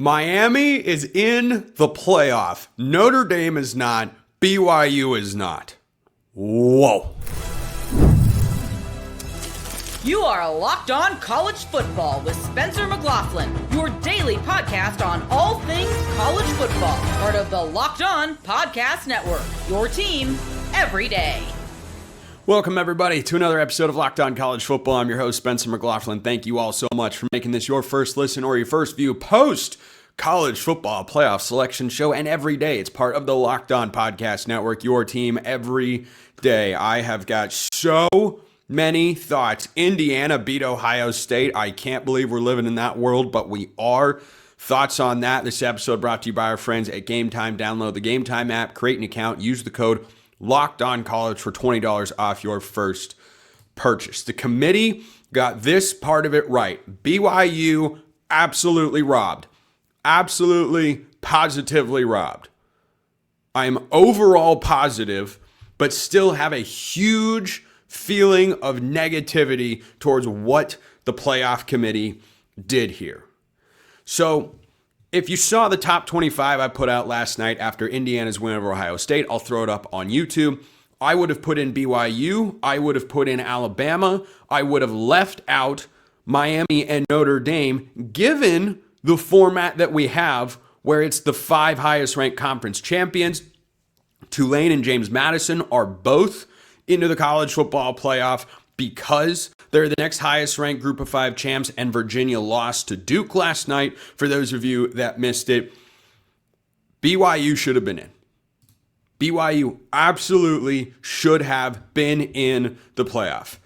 Miami is in the playoff. Notre Dame is not. BYU is not. Whoa. You are Locked On College Football with Spencer McLaughlin, your daily podcast on all things college football. Part of the Locked On Podcast Network, your team every day. Welcome, everybody, to another episode of Locked On College Football. I'm your host, Spencer McLaughlin. Thank you all so much for making this your first listen or your first view post college football playoff selection show. And every day, it's part of the Locked On Podcast Network, your team every day. I have got so many thoughts. Indiana beat Ohio State. I can't believe we're living in that world, but we are. Thoughts on that. This episode brought to you by our friends at Game Time. Download the Game Time app, create an account, use the code Locked On College for $20 off your first purchase. The committee got this part of it right. BYU absolutely robbed. Absolutely, positively robbed. I am overall positive, but still have a huge feeling of negativity towards what the playoff committee did here. So, if you saw the top 25 I put out last night after Indiana's win over Ohio State, I'll throw it up on YouTube. I would have put in BYU. I would have put in Alabama. I would have left out Miami and Notre Dame, given the format that we have, where it's the 5 highest ranked conference champions. Tulane and James Madison are both into the college football playoff because they're the next highest ranked group of 5 champs, and Virginia lost to Duke last night. For those of you that missed it, BYU should have been in. BYU absolutely should have been in the playoff.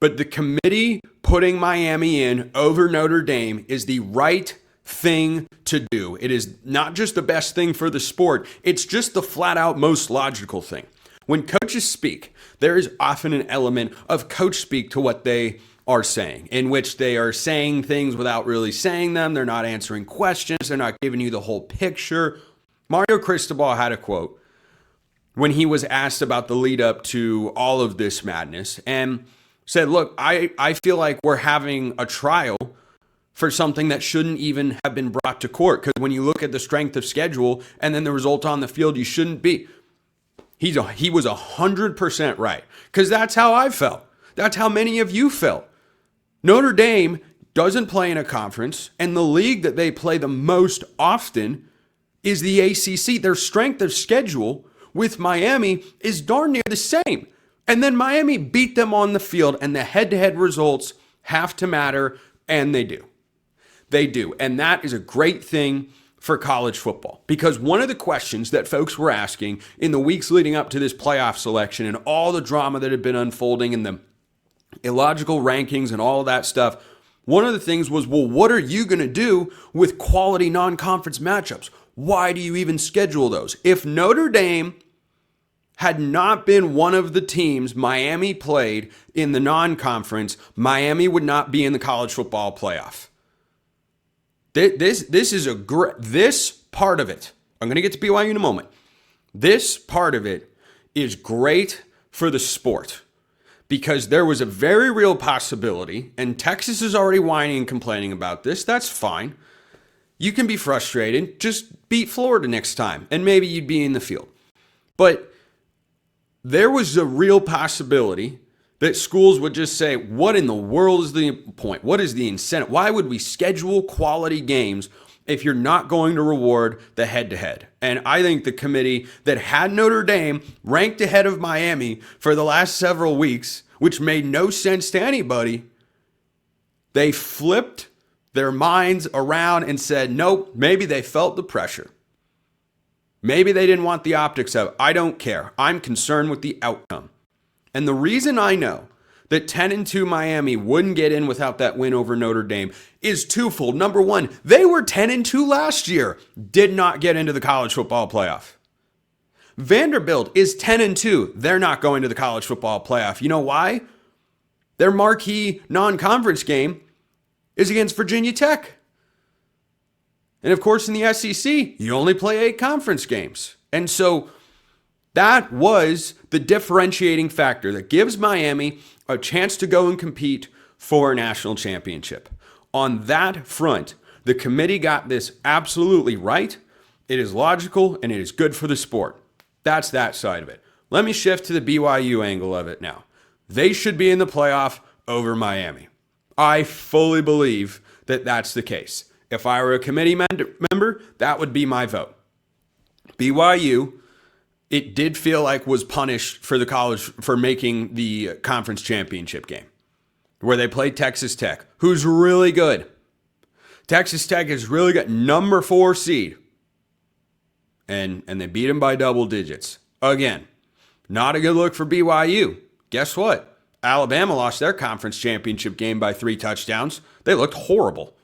But the committee putting Miami in over Notre Dame is the right thing to do. It is not just the best thing for the sport, it's just the flat out most logical thing. When coaches speak, there is often an element of coach speak to what they are saying, in which they are saying things without really saying them. They're not answering questions. They're not giving you the whole picture. Mario Cristobal had a quote when he was asked about the lead up to all of this madness and said, look, I feel like we're having a trial for something that shouldn't even have been brought to court. Because when you look at the strength of schedule and then the result on the field, you shouldn't be. He was 100% right, because that's how I felt. That's how many of you felt. Notre Dame doesn't play in a conference, and the league that they play the most often is the ACC. Their strength of schedule with Miami is darn near the same. And then Miami beat them on the field, and the head-to-head results have to matter, and they do. They do, and that is a great thing for college football, because one of the questions that folks were asking in the weeks leading up to this playoff selection and all the drama that had been unfolding and the illogical rankings and all of that stuff, one of the things was, well, what are you going to do with quality non-conference matchups? Why do you even schedule those? If Notre Dame had not been one of the teams Miami played in the non-conference, Miami would not be in the college football playoff. This part of it, I'm going to get to BYU in a moment. This part of it is great for the sport, because there was a very real possibility, and Texas is already whining and complaining about this. That's fine. You can be frustrated. Just beat Florida next time, and maybe you'd be in the field. But there was a real possibility that schools would just say, what in the world is the point? What is the incentive? Why would we schedule quality games if you're not going to reward the head-to-head? And I think the committee that had Notre Dame ranked ahead of Miami for the last several weeks, which made no sense to anybody, they flipped their minds around and said, nope, maybe they felt the pressure. Maybe they didn't want the optics of it. I don't care. I'm concerned with the outcome. And the reason I know that 10-2 Miami wouldn't get in without that win over Notre Dame is twofold. Number one, they were 10-2 last year, did not get into the college football playoff. Vanderbilt is 10-2. They're not going to the college football playoff. You know why? Their marquee non-conference game is against Virginia Tech. And of course, in the SEC, you only play 8 conference games. And so that was the differentiating factor that gives Miami a chance to go and compete for a national championship. On that front, The committee got this absolutely right. It is logical and it is good for the sport. That's that side of it. Let me shift to the BYU angle of it now. They should be in the playoff over Miami. I fully believe that that's the case. If I were a committee member, that would be my vote. BYU, it did feel like was punished for the college for making the conference championship game where they played Texas Tech, who's really good. Texas Tech is really good, number 4 seed. And they beat them by double digits. Again, not a good look for BYU. Guess what? Alabama lost their conference championship game by 3 touchdowns. They looked horrible.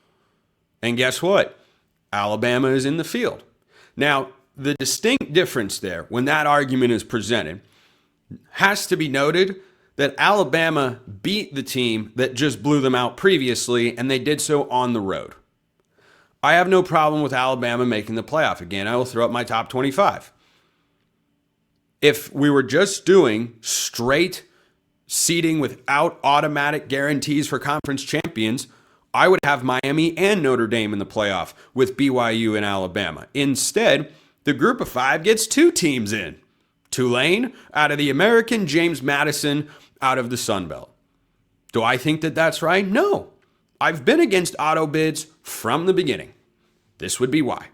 And guess what? Alabama is in the field. Now, the distinct difference there when that argument is presented has to be noted that Alabama beat the team that just blew them out previously, and they did so on the road. I have no problem with Alabama making the playoff. Again, I will throw up my top 25. If we were just doing straight seeding without automatic guarantees for conference champions, I would have Miami and Notre Dame in the playoff with BYU and Alabama. Instead, the group of 5 gets 2 teams in. Tulane out of the American, James Madison out of the Sun Belt. Do I think that that's right? No. I've been against auto bids from the beginning. This would be why.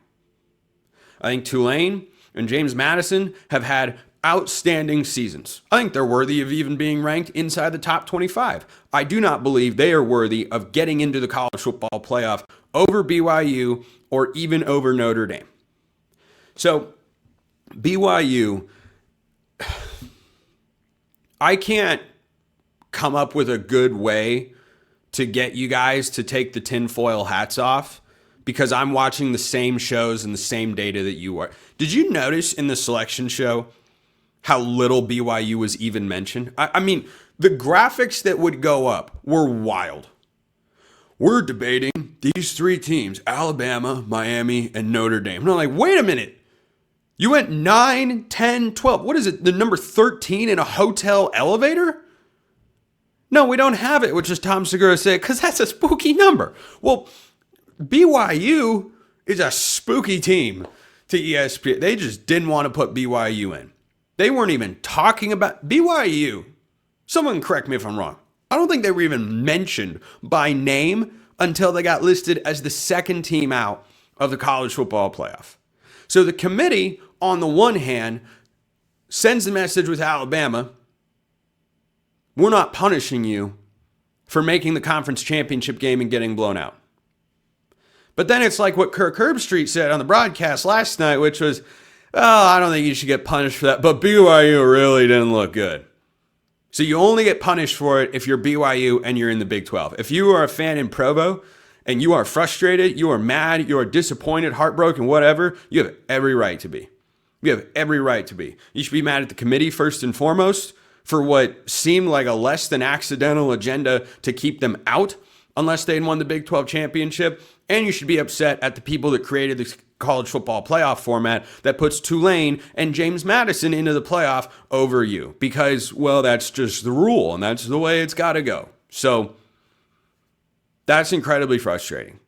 I think Tulane and James Madison have had outstanding seasons. I think they're worthy of even being ranked inside the top 25. I do not believe they are worthy of getting into the college football playoff over BYU or even over Notre Dame. So, BYU, I can't come up with a good way to get you guys to take the tinfoil hats off because I'm watching the same shows and the same data that you are. Did you notice in the selection show how little BYU was even mentioned? I mean, the graphics that would go up were wild. We're debating these 3 teams, Alabama, Miami, and Notre Dame. And I'm like, wait a minute. You went 9, 10, 12. What is it? The number 13 in a hotel elevator? No, we don't have it, which is Tom Segura said, because that's a spooky number. Well, BYU is a spooky team to ESPN. They just didn't want to put BYU in. They weren't even talking about BYU. Someone correct me if I'm wrong. I don't think they were even mentioned by name until they got listed as the second team out of the college football playoff. So the committee, on the one hand, sends the message with Alabama, we're not punishing you for making the conference championship game and getting blown out. But then it's like what Kirk Herbstreit said on the broadcast last night, which was, I don't think you should get punished for that, but BYU really didn't look good. So you only get punished for it if you're BYU and you're in the Big 12. If you are a fan in Provo and you are frustrated, you are mad, you are disappointed, heartbroken, whatever, you have every right to be. You have every right to be. You should be mad at the committee first and foremost for what seemed like a less than accidental agenda to keep them out unless they'd won the Big 12 championship. And you should be upset at the people that created the college football playoff format that puts Tulane and James Madison into the playoff over you. Because, well, that's just the rule and that's the way it's got to go. So that's incredibly frustrating.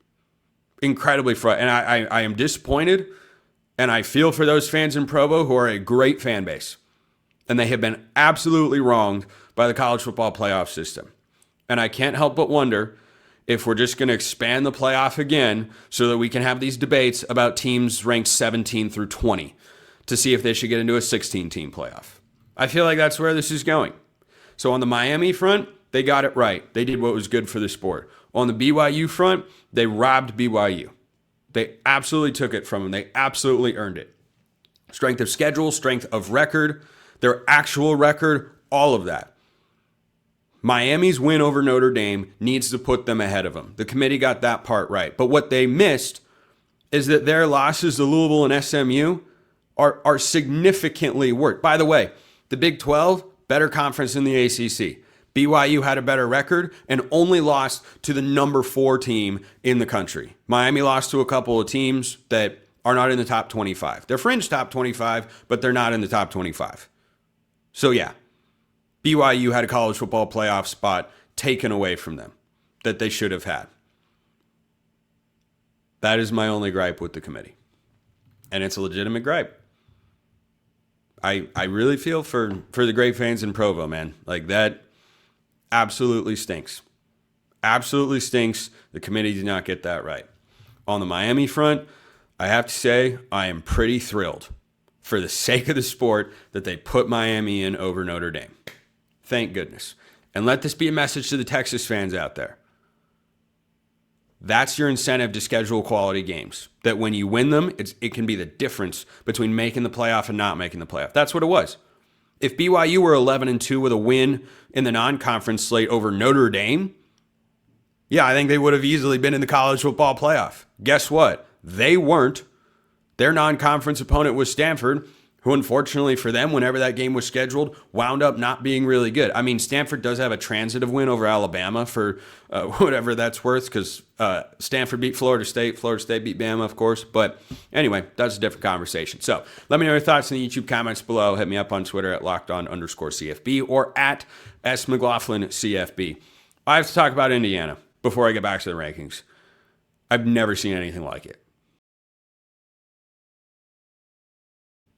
Incredibly frustrating. And I am disappointed and I feel for those fans in Provo who are a great fan base. And they have been absolutely wronged by the college football playoff system. And I can't help but wonder if we're just going to expand the playoff again so that we can have these debates about teams ranked 17 through 20 to see if they should get into a 16-team playoff. I feel like that's where this is going. So on the Miami front, they got it right. They did what was good for the sport. On the BYU front, they robbed BYU. They absolutely took it from them. They absolutely earned it. Strength of schedule, strength of record, their actual record, all of that. Miami's win over Notre Dame needs to put them ahead of them. The committee got that part right. But what they missed is that their losses to Louisville and SMU are significantly worse. By the way, the Big 12, better conference than the ACC. BYU had a better record and only lost to the number 4 team in the country. Miami lost to a couple of teams that are not in the top 25. They're fringe top 25, but they're not in the top 25. So yeah, BYU had a college football playoff spot taken away from them that they should have had. That is my only gripe with the committee. And it's a legitimate gripe. I really feel for the great fans in Provo, man. Like, that absolutely stinks. Absolutely stinks. The committee did not get that right. On the Miami front, I have to say I am pretty thrilled for the sake of the sport that they put Miami in over Notre Dame. Thank goodness. And let this be a message to the Texas fans out there. That's your incentive to schedule quality games. That when you win them, it can be the difference between making the playoff and not making the playoff. That's what it was. If BYU were 11-2 with a win in the non-conference slate over Notre Dame, yeah, I think they would have easily been in the college football playoff. Guess what? They weren't. Their non-conference opponent was Stanford, who unfortunately for them, whenever that game was scheduled, wound up not being really good. I mean, Stanford does have a transitive win over Alabama for whatever that's worth, because Stanford beat Florida State beat Bama, of course. But anyway, that's a different conversation. So let me know your thoughts in the YouTube comments below. Hit me up on Twitter at LockedOn_CFB or at SMcLaughlinCFB. I have to talk about Indiana before I get back to the rankings. I've never seen anything like it.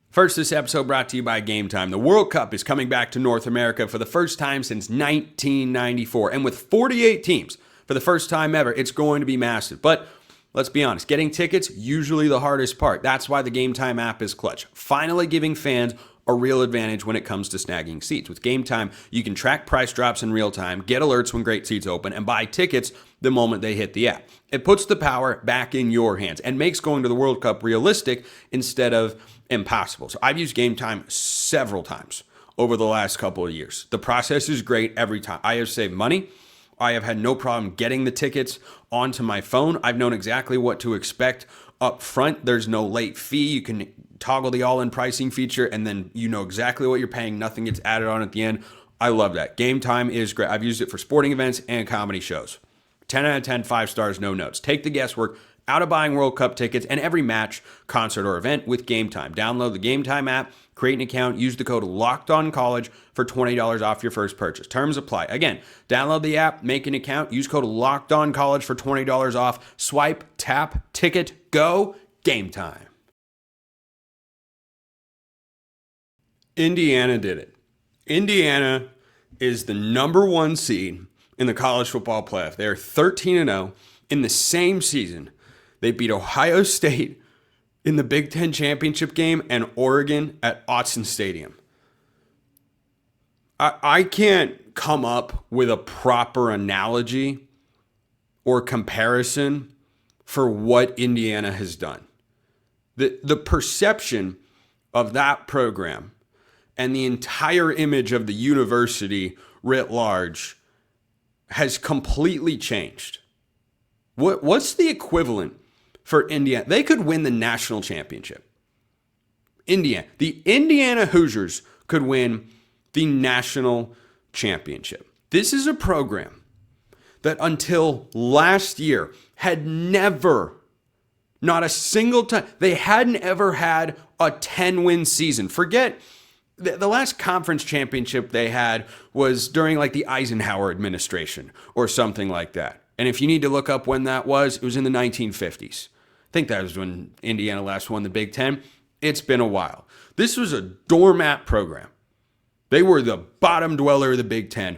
First, this episode brought to you by Game Time. The World Cup is coming back to North America for the first time since 1994. And with 48 teams, for the first time ever, it's going to be massive. But let's be honest, getting tickets, usually the hardest part. That's why the Game Time app is clutch. Finally giving fans a real advantage when it comes to snagging seats. With Game Time, you can track price drops in real time, get alerts when great seats open, and buy tickets the moment they hit the app. It puts the power back in your hands and makes going to the World Cup realistic instead of impossible. So I've used Game Time several times over the last couple of years. The process is great every time. I have saved money. I have had no problem getting the tickets onto my phone. I've known exactly what to expect up front. There's no late fee. You can toggle the all-in pricing feature, and then you know exactly what you're paying. Nothing gets added on at the end. I love that. Game Time is great. I've used it for sporting events and comedy shows. 10 out of 10, 5 stars, no notes. Take the guesswork out of buying World Cup tickets and every match, concert, or event with Game Time. Download the Game Time app, create an account, use the code LOCKEDONCollege for $20 off your first purchase. Terms apply. Again, download the app, make an account, use code LOCKEDONCollege for $20 off. Swipe, tap, ticket, go, Game Time. Indiana did it. Indiana is the number 1 seed in the college football playoff. They are 13-0 in the same season. They beat Ohio State in the Big Ten championship game and Oregon at Autzen Stadium. I can't come up with a proper analogy or comparison for what Indiana has done. The perception of that program and the entire image of the university writ large has completely changed. What's the equivalent for Indiana? They could win the national championship. The Indiana Hoosiers could win the national championship. This is a program that until last year had never, not a single time, they hadn't ever had a 10-win season. Forget the last conference championship they had was during like the Eisenhower administration or something like that. And if you need to look up when that was, it was in the 1950s. I think that was when Indiana last won the Big Ten. It's been a while. This was a doormat program. They were the bottom dweller of the Big Ten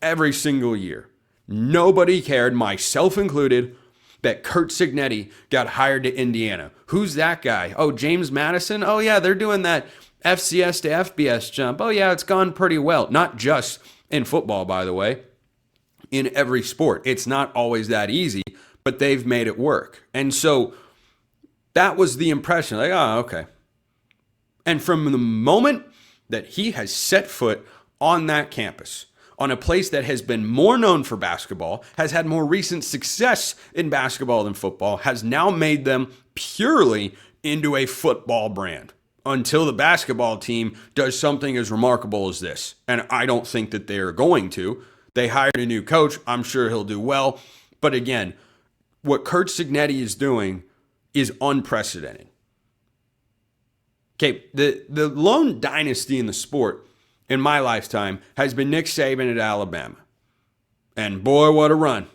every single year. Nobody cared, myself included, that Curt Cignetti got hired to Indiana. Who's that guy? Oh, James Madison? Oh, yeah, they're doing that FCS to FBS jump. Oh, yeah, it's gone pretty well. Not just in football, by the way. In every sport. It's not always that easy, but they've made it work. And so that was the impression. Like, oh, okay. And from the moment that he has set foot on that campus, on a place that has been more known for basketball, has had more recent success in basketball than football, has now made them purely into a football brand. Until the basketball team does something as remarkable as this. And I don't think that they're going to. They hired a new coach. I'm sure he'll do well. But again, what Curt Cignetti is doing is unprecedented. Okay, the lone dynasty in the sport in my lifetime has been Nick Saban at Alabama. And boy, what a run.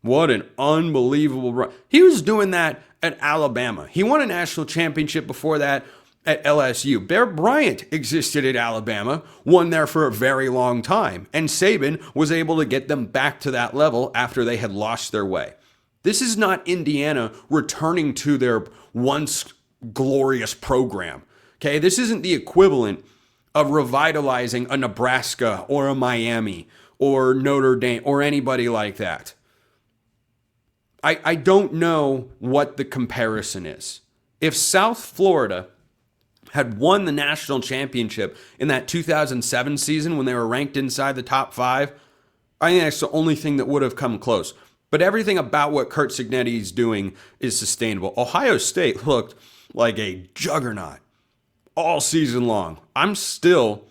What an unbelievable run. He was doing that at Alabama. He won a national championship before that at LSU. Bear Bryant existed at Alabama, won there for a very long time, and Saban was able to get them back to that level after they had lost their way. This is not Indiana returning to their once glorious program. Okay, this isn't the equivalent of revitalizing a Nebraska or a Miami or Notre Dame or anybody like that. I don't know what the comparison is. If South Florida had won the national championship in that 2007 season when they were ranked inside the top 5, I think that's the only thing that would have come close. But everything about what Curt Cignetti is doing is sustainable. Ohio State looked like a juggernaut all season long. I'm still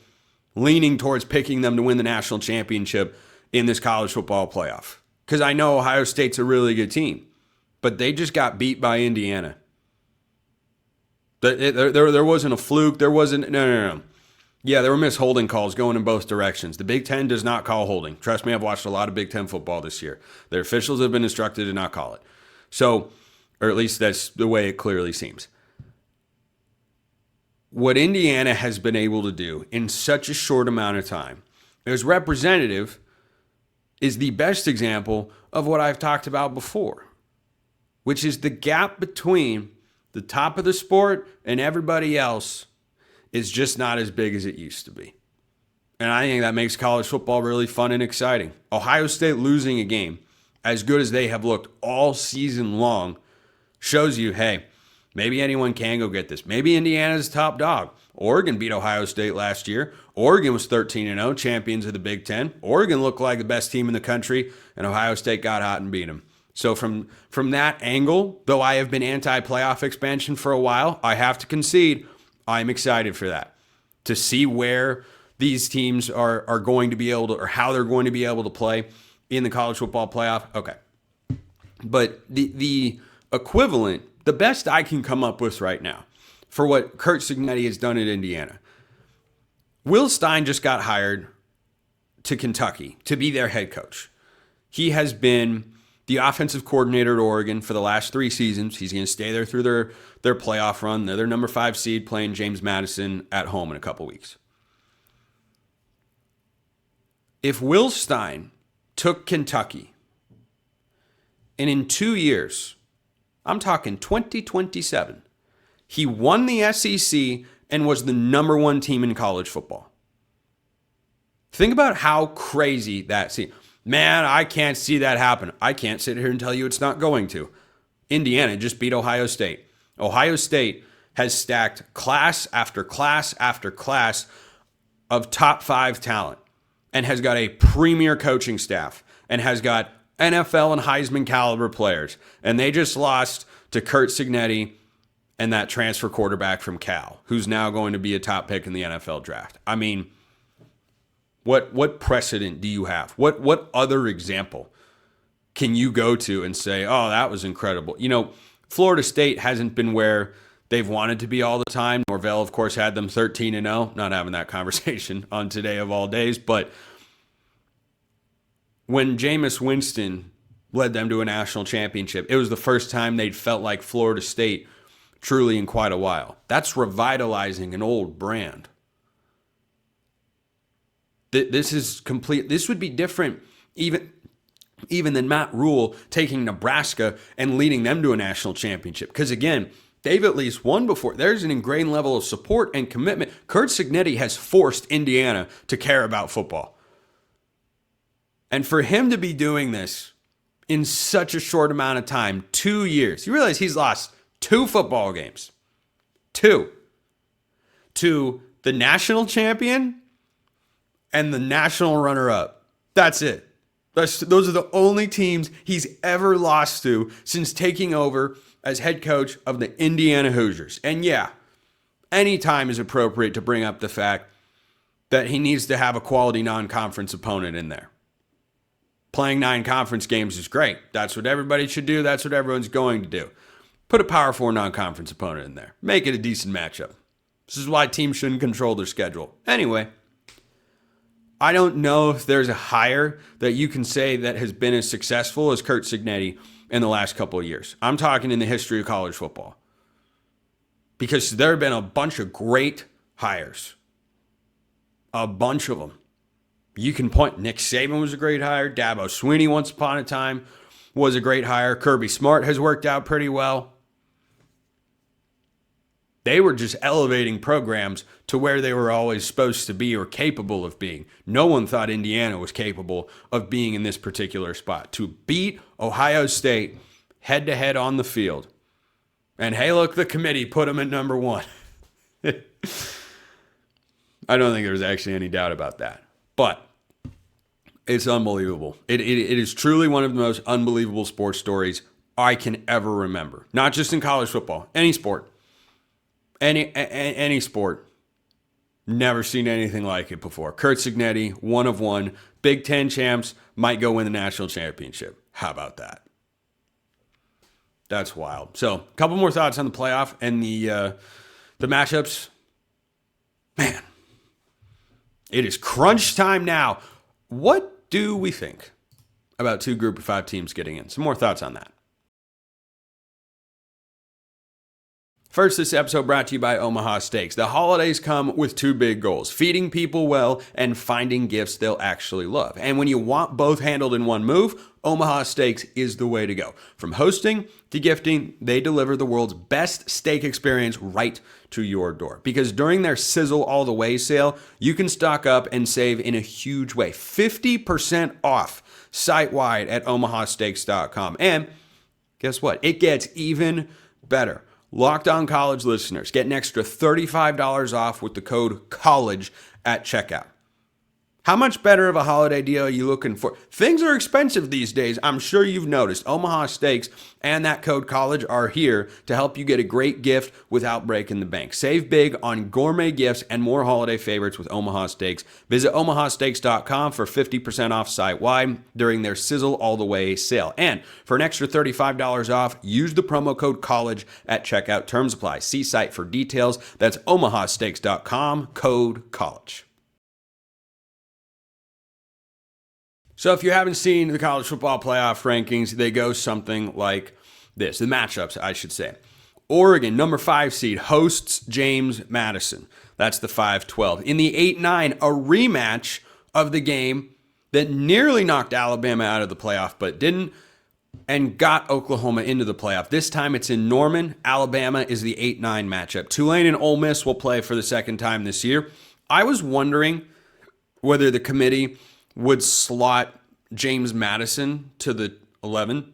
leaning towards picking them to win the national championship in this college football playoff, because I know Ohio State's a really good team, but they just got beat by Indiana. There wasn't a fluke. There wasn't, no. Yeah, there were missed holding calls going in both directions. The Big Ten does not call holding. Trust me, I've watched a lot of Big Ten football this year. Their officials have been instructed to not call it. So, or at least that's the way it clearly seems. What Indiana has been able to do in such a short amount of time is representative, is the best example of what I've talked about before, which is the gap between the top of the sport and everybody else is just not as big as it used to be. And I think that makes college football really fun and exciting. Ohio State losing a game as good as they have looked all season long shows you, hey, maybe anyone can go get this. Maybe Indiana's top dog. Oregon beat Ohio State last year. Oregon was 13-0, champions of the Big Ten. Oregon looked like the best team in the country, and Ohio State got hot and beat them. So from that angle, though I have been anti-playoff expansion for a while, I have to concede I'm excited for that. To see where these teams are going to be able to, or how they're going to be able to play in the college football playoff. Okay. But the equivalent, the best I can come up with right now for what Curt Cignetti has done at Indiana. Will Stein just got hired to Kentucky to be their head coach. He has been the offensive coordinator at Oregon for the last 3 seasons. He's going to stay there through their playoff run. They're their number 5 seed playing James Madison at home in a couple weeks. If Will Stein took Kentucky and in 2 years, I'm talking 2027, he won the SEC and was the number 1 team in college football. Think about how crazy that seems. Man, I can't see that happen. I can't sit here and tell you it's not going to. Indiana just beat Ohio State. Ohio State has stacked class after class after class of top 5 talent and has got a premier coaching staff and has got NFL and Heisman caliber players. And they just lost to Curt Cignetti and that transfer quarterback from Cal, who's now going to be a top pick in the NFL draft. I mean, what precedent do you have? What other example can you go to and say, oh, that was incredible? You know, Florida State hasn't been where they've wanted to be all the time. Norvell, of course, had them 13-0. Not having that conversation on today of all days. But when Jameis Winston led them to a national championship, it was the first time they'd felt like Florida State truly in quite a while. That's revitalizing an old brand. This is complete. This would be different even than Matt Rule taking Nebraska and leading them to a national championship. Because again, they've at least won before. There's an ingrained level of support and commitment. Curt Cignetti has forced Indiana to care about football. And for him to be doing this in such a short amount of time, 2 years, you realize he's lost 2 football games. 2. To the national champion and the national runner-up. That's it. Those are the only teams he's ever lost to since taking over as head coach of the Indiana Hoosiers. And yeah, any time is appropriate to bring up the fact that he needs to have a quality non-conference opponent in there. Playing 9 conference games is great. That's what everybody should do. That's what everyone's going to do. Put a Power 4 non-conference opponent in there. Make it a decent matchup. This is why teams shouldn't control their schedule. Anyway, I don't know if there's a hire that you can say that has been as successful as Curt Cignetti in the last couple of years. I'm talking in the history of college football. Because there have been a bunch of great hires. A bunch of them. You can point, Nick Saban was a great hire. Dabo Swinney once upon a time was a great hire. Kirby Smart has worked out pretty well. They were just elevating programs to where they were always supposed to be or capable of being. No one thought Indiana was capable of being in this particular spot. To beat Ohio State head-to-head on the field. And hey, look, the committee put them at number one. I don't think there's actually any doubt about that. But it's unbelievable. It is truly one of the most unbelievable sports stories I can ever remember. Not just in college football, any sport. Any sport. Never seen anything like it before. Curt Cignetti, one of one. Big Ten champs, might go win the national championship. How about that? That's wild. So, a couple more thoughts on the playoff and the matchups. Man, it is crunch time now. What do we think about two group of five teams getting in? Some more thoughts on that. First, this episode brought to you by Omaha Steaks. The holidays come with two big goals: feeding people well and finding gifts they'll actually love. And when you want both handled in one move, Omaha Steaks is the way to go. From hosting to gifting, they deliver the world's best steak experience right to your door. Because during their Sizzle All the Way sale, you can stock up and save in a huge way. 50% off site-wide at omahasteaks.com. And guess what? It gets even better. Locked On College listeners get an extra $35 off with the code COLLEGE at checkout. How much better of a holiday deal are you looking for? Things are expensive these days. I'm sure you've noticed. Omaha Steaks and that code COLLEGE are here to help you get a great gift without breaking the bank. Save big on gourmet gifts and more holiday favorites with Omaha Steaks. Visit omahasteaks.com for 50% off site-wide during their Sizzle All the Way sale. And for an extra $35 off, use the promo code COLLEGE at checkout. Terms apply. See site for details. That's omahasteaks.com, code COLLEGE. So if you haven't seen the college football playoff rankings, they go something like this. The matchups, I should say. Oregon, number 5 seed, hosts James Madison. That's the 5-12. In the 8-9, a rematch of the game that nearly knocked Alabama out of the playoff, but didn't, and got Oklahoma into the playoff. This time it's in Norman. Alabama is the 8-9 matchup. Tulane and Ole Miss will play for the second time this year. I was wondering whether the committee would slot James Madison to the 11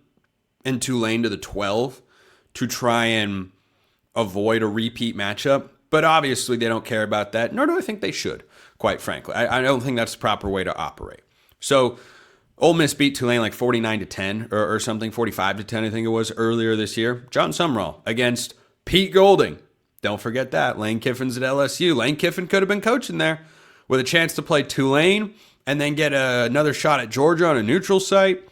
and Tulane to the 12 to try and avoid a repeat matchup. But obviously they don't care about that, nor do I think they should, quite frankly. I don't think that's the proper way to operate. So Ole Miss beat Tulane like 49-10 or something, 45-10 I think it was earlier this year. John Sumrall against Pete Golding. Don't forget that. Lane Kiffin's at LSU. Lane Kiffin could have been coaching there with a chance to play Tulane and then get another shot at Georgia on a neutral site.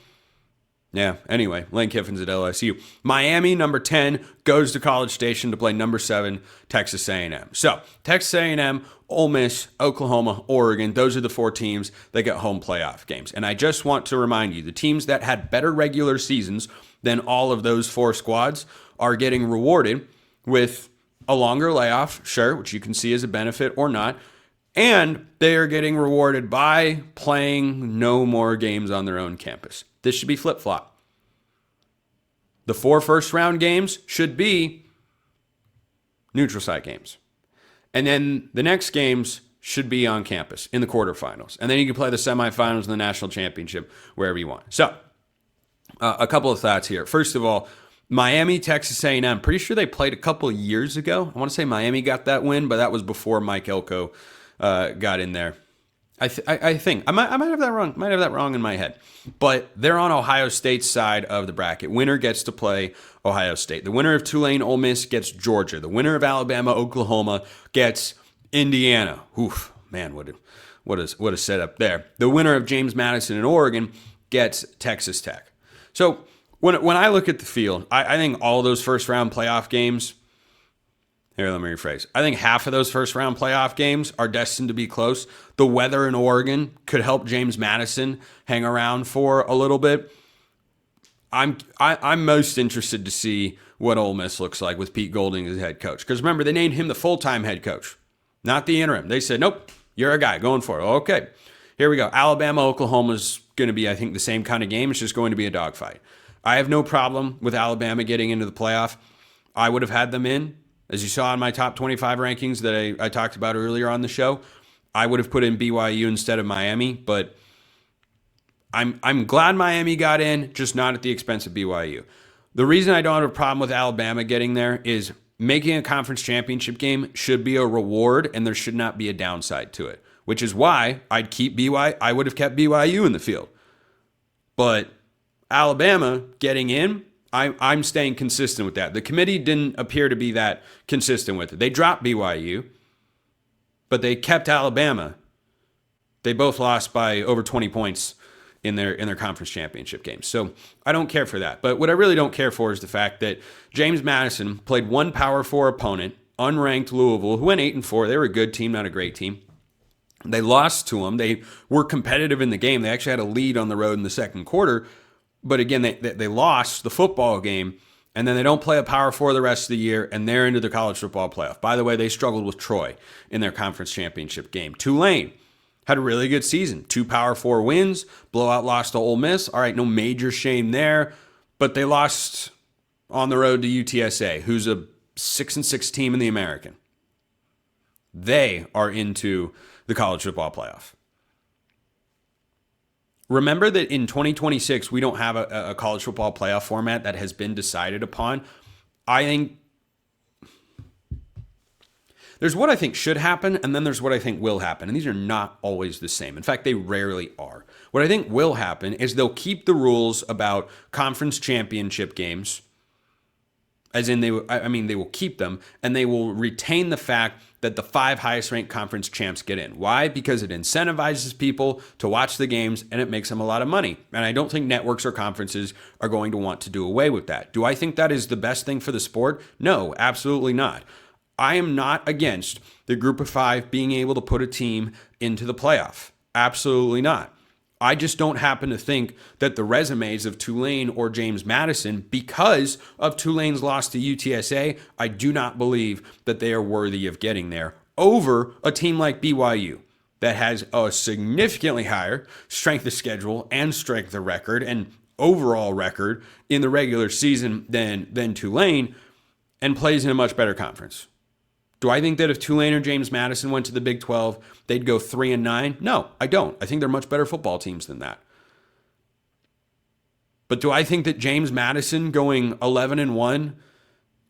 Yeah, anyway, Lane Kiffin's at LSU. Miami, number 10, goes to College Station to play number 7, Texas A&M. So, Texas A&M, Ole Miss, Oklahoma, Oregon, those are the 4 teams that get home playoff games. And I just want to remind you, the teams that had better regular seasons than all of those 4 squads are getting rewarded with a longer layoff, sure, which you can see as a benefit or not. And they are getting rewarded by playing no more games on their own campus. This should be flip-flop. The 4 first-round games should be neutral site games. And then the next games should be on campus in the quarterfinals. And then you can play the semifinals and the national championship wherever you want. So, a couple of thoughts here. First of all, Miami, Texas A&M. Pretty sure they played a couple of years ago. I want to say Miami got that win, but that was before Mike Elko got in there. I think I might have that wrong. Might have that wrong in my head. But they're on Ohio State's side of the bracket. Winner gets to play Ohio State. The winner of Tulane, Ole Miss gets Georgia. The winner of Alabama, Oklahoma gets Indiana. Oof, man, what a setup there. The winner of James Madison and Oregon gets Texas Tech. So when I look at the field, I think all those first round playoff games, Here, let me rephrase. I think half of those first round playoff games are destined to be close. The weather in Oregon could help James Madison hang around for a little bit. I'm most interested to see what Ole Miss looks like with Pete Golding as head coach. Because remember, they named him the full-time head coach, not the interim. They said, nope, you're a guy going for it. Okay, here we go. Alabama, Oklahoma's going to be, I think, the same kind of game. It's just going to be a dogfight. I have no problem with Alabama getting into the playoff. I would have had them in. As you saw in my top 25 rankings that I talked about earlier on the show, I would have put in BYU instead of Miami, but I'm glad Miami got in, just not at the expense of BYU. The reason I don't have a problem with Alabama getting there is making a conference championship game should be a reward, and there should not be a downside to it, which is why I would have kept BYU in the field. But Alabama getting in, I'm staying consistent with that. The committee didn't appear to be that consistent with it. They dropped BYU, but they kept Alabama. They both lost by over 20 points in their conference championship games. So I don't care for that. But what I really don't care for is the fact that James Madison played one Power 4 opponent, unranked Louisville, who went 8-4. They were a good team, not a great team. They lost to them. They were competitive in the game. They actually had a lead on the road in the second quarter. But again, they lost the football game, and then they don't play a Power 4 the rest of the year, and they're into the college football playoff. By the way, they struggled with Troy in their conference championship game. Tulane had a really good season. 2 Power 4 wins, blowout loss to Ole Miss. All right, no major shame there, but they lost on the road to UTSA, who's a 6-6 team in the American. They are into the college football playoff. Remember that in 2026, we don't have a college football playoff format that has been decided upon. I think there's what I think should happen, and then there's what I think will happen. And these are not always the same. In fact, they rarely are. What I think will happen is they'll keep the rules about conference championship games, as in they will keep them, and they will retain the fact that the 5 highest ranked conference champs get in. Why? Because it incentivizes people to watch the games, and it makes them a lot of money. And I don't think networks or conferences are going to want to do away with that. Do I think that is the best thing for the sport? No, absolutely not. I am not against the group of 5 being able to put a team into the playoff. Absolutely not. I just don't happen to think that the resumes of Tulane or James Madison, because of Tulane's loss to UTSA, I do not believe that they are worthy of getting there over a team like BYU that has a significantly higher strength of schedule and strength of record and overall record in the regular season than Tulane, and plays in a much better conference. Do I think that if Tulane or James Madison went to the Big 12, they'd go 3-9? No, I don't. I think they're much better football teams than that. But do I think that James Madison going 11-1,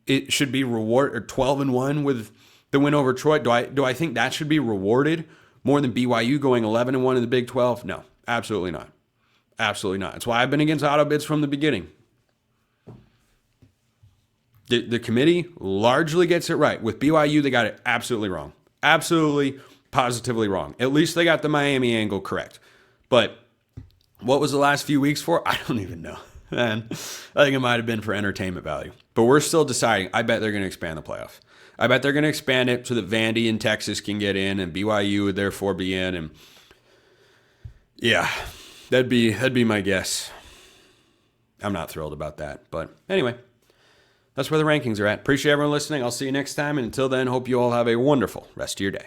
it should be rewarded, or 12-1 with the win over Troy? Do I think that should be rewarded more than BYU going 11-1 in the Big 12? No, absolutely not. Absolutely not. That's why I've been against auto bids from the beginning. The committee largely gets it right. With BYU, they got it absolutely wrong. Absolutely, positively wrong. At least they got the Miami angle correct. But what was the last few weeks for? I don't even know. Man, I think it might have been for entertainment value. But we're still deciding. I bet they're going to expand the playoff. I bet they're going to expand it so that Vandy and Texas can get in, and BYU would therefore be in. And yeah, that'd be my guess. I'm not thrilled about that. But anyway, that's where the rankings are at. Appreciate everyone listening. I'll see you next time. And until then, hope you all have a wonderful rest of your day.